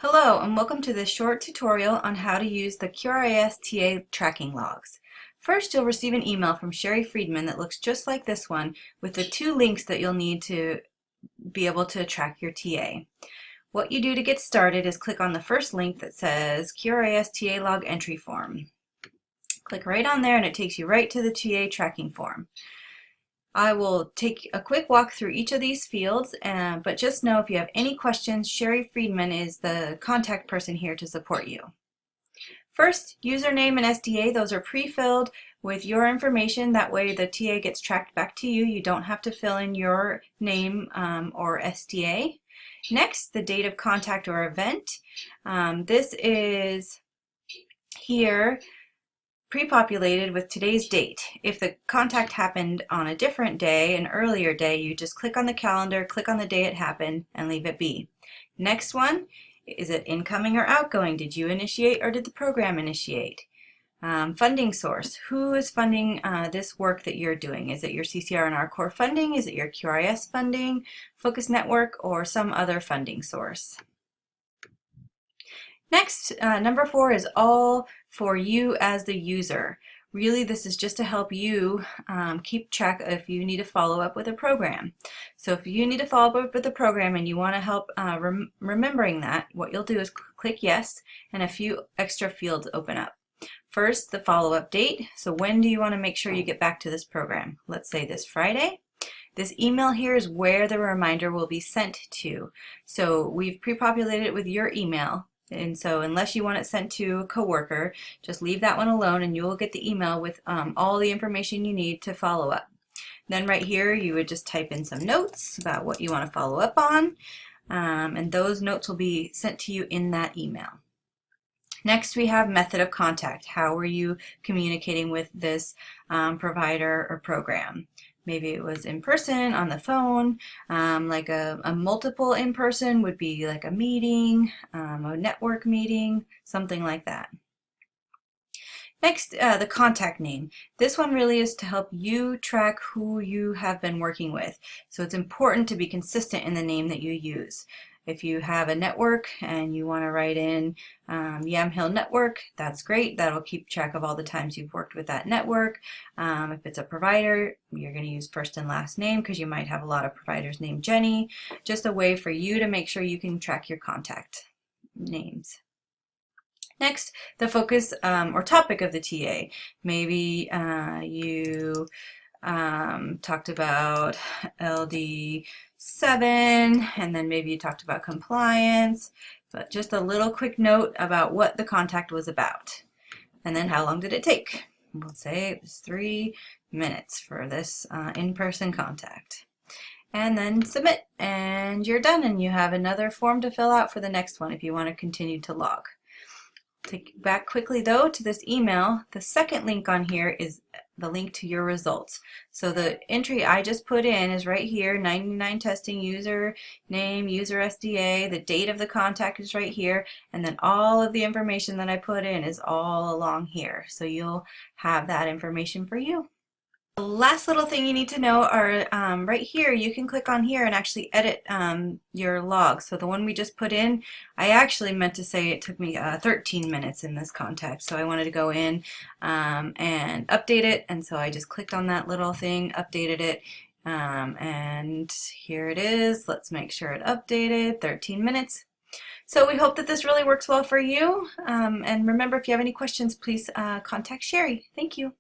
Hello and welcome to this short tutorial on how to use the QRIS TA tracking logs. First, you'll receive an email from Sherry Friedman that looks just like this one with the two links that you'll need to be able to track your TA. What you do to get started is click on the first link that says QRIS TA log entry form. Click right on there and it takes you right to the TA tracking form. I will take a quick walk through each of these fields, but just know if you have any questions, Sherry Friedman is the contact person here to support you. First, username and SDA, those are pre-filled with your information. That way the TA gets tracked back to you. You don't have to fill in your name or SDA. Next, the date of contact or event. This is here pre-populated with today's date. If the contact happened on a different day, an earlier day, you just click on the calendar, click on the day it happened, and leave it be. Next one, is it incoming or outgoing? Did you initiate or did the program initiate? Funding source, who is funding this work that you're doing? Is it your CCR&R core funding? Is it your QRIS funding, Focus Network, or some other funding source? Next, number 4 is all for you as the user. Really, this is just to help you keep track if you need to follow up with a program. So if you need to follow up with a program and you want to help remembering that, what you'll do is click yes, and a few extra fields open up. First, the follow-up date. So when do you want to make sure you get back to this program? Let's say this Friday. This email here is where the reminder will be sent to. So we've pre-populated it with your email. And so unless you want it sent to a coworker, just leave that one alone and you will get the email with all the information you need to follow up. Then right here you would just type in some notes about what you want to follow up on, and those notes will be sent to you in that email. Next, we have method of contact. How are you communicating with this provider or program? Maybe it was in person, on the phone, like a multiple in person would be like a meeting, a network meeting, something like that. Next, the contact name. This one really is to help you track who you have been working with. So it's important to be consistent in the name that you use. If you have a network and you want to write in Yamhill Network, that's great. That'll keep track of all the times you've worked with that network. If it's a provider, you're going to use first and last name because you might have a lot of providers named Jenny. Just a way for you to make sure you can track your contact names. Next, the focus or topic of the TA. Maybe you talked about LD7, and then maybe you talked about compliance, but just a little quick note about what the contact was about. And then how long did it take? We'll say it was 3 minutes for this in-person contact. And then submit, and you're done, and you have another form to fill out for the next one if you want to continue to log. Take back quickly though to this email. The second link on here is the link to your results. So the entry I just put in is right here, 99 testing, user name, user SDA, the date of the contact is right here, and then all of the information that I put in is all along here. So you'll have that information for you. The last little thing you need to know are right here, you can click on here and actually edit your log. So the one we just put in, I actually meant to say it took me 13 minutes in this context. So I wanted to go in and update it. And so I just clicked on that little thing, updated it. And here it is. Let's make sure it updated, 13 minutes. So we hope that this really works well for you. And remember, if you have any questions, please contact Sherry. Thank you.